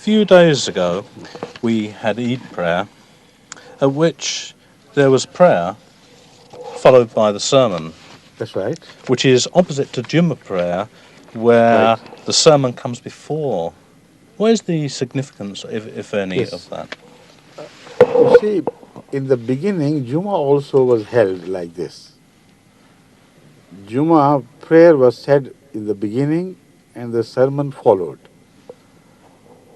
few days ago, we had Eid prayer, at which there was prayer followed by the sermon. That's right. Which is opposite to Jummah prayer, where the sermon comes before. What is the significance, if any, of that? You see, in the beginning, Jummah also was held like this. Jummah prayer was said in the beginning and the sermon followed.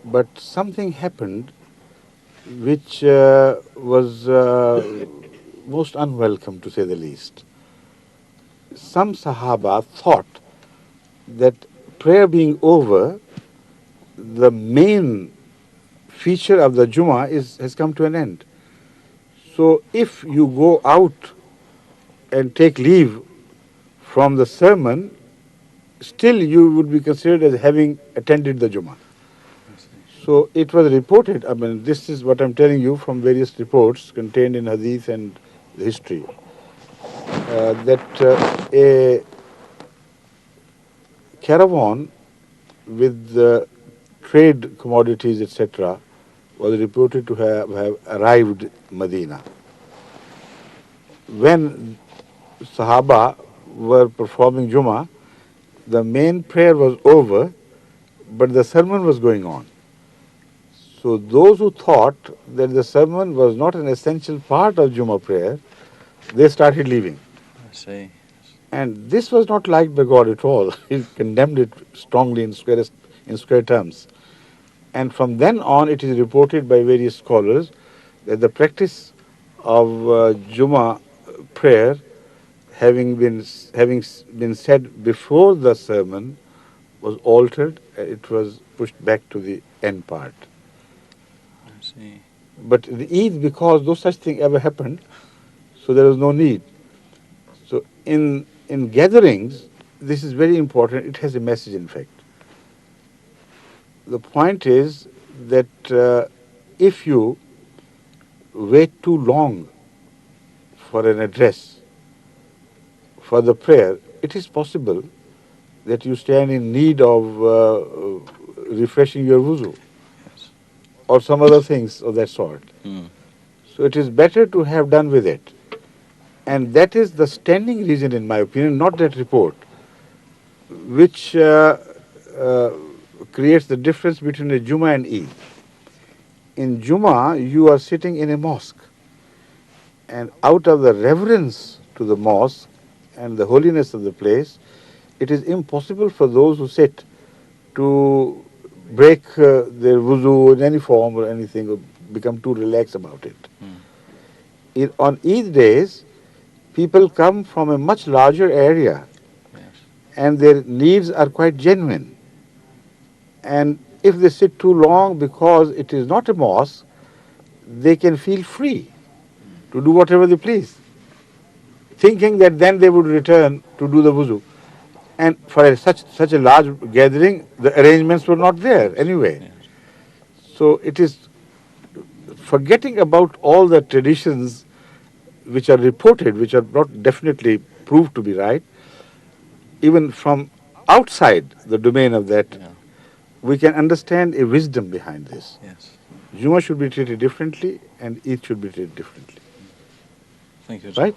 But something happened which was most unwelcome, to say the least. Some Sahaba thought that prayer being over, the main feature of the Jummah has come to an end. So if you go out and take leave from the sermon, still you would be considered as having attended the Jummah. So it was reported, I mean, this is what I'm telling you from various reports contained in Hadith and history, that a caravan with trade commodities, etc., was reported to have arrived Medina. When Sahaba were performing Jummah, the main prayer was over, but the sermon was going on. So those who thought that the sermon was not an essential part of Jummah prayer, they started leaving. I see. And this was not liked by God at all. He condemned it strongly in square terms. And from then on, it is reported by various scholars that the practice of Jummah prayer having been said before the sermon was altered. It was pushed back to the end part. I see. But the Eid, because no such thing ever happened, so there was no need. So in gatherings, this is very important. It has a message, in fact. The point is that if you wait too long for an address, for the prayer, it is possible that you stand in need of refreshing your wuzu or some other things of that sort. So it is better to have done with it. And that is the standing reason, in my opinion, not that report, which creates the difference between a Jummah and Eid. In Jummah, you are sitting in a mosque, and out of the reverence to the mosque and the holiness of the place, it is impossible for those who sit to break their wuzu in any form or anything, or become too relaxed about it. On Eid days, people come from a much larger area, and their needs are quite genuine. And if they sit too long because it is not a mosque, they can feel free to do whatever they please, thinking that then they would return to do the wuzu. And for such a large gathering, the arrangements were not there anyway. So it is forgetting about all the traditions which are reported, which are not definitely proved to be right, even from outside the domain of that, we can understand a wisdom behind this. Yes. Jummah should be treated differently and Eid should be treated differently. Thank you. Right?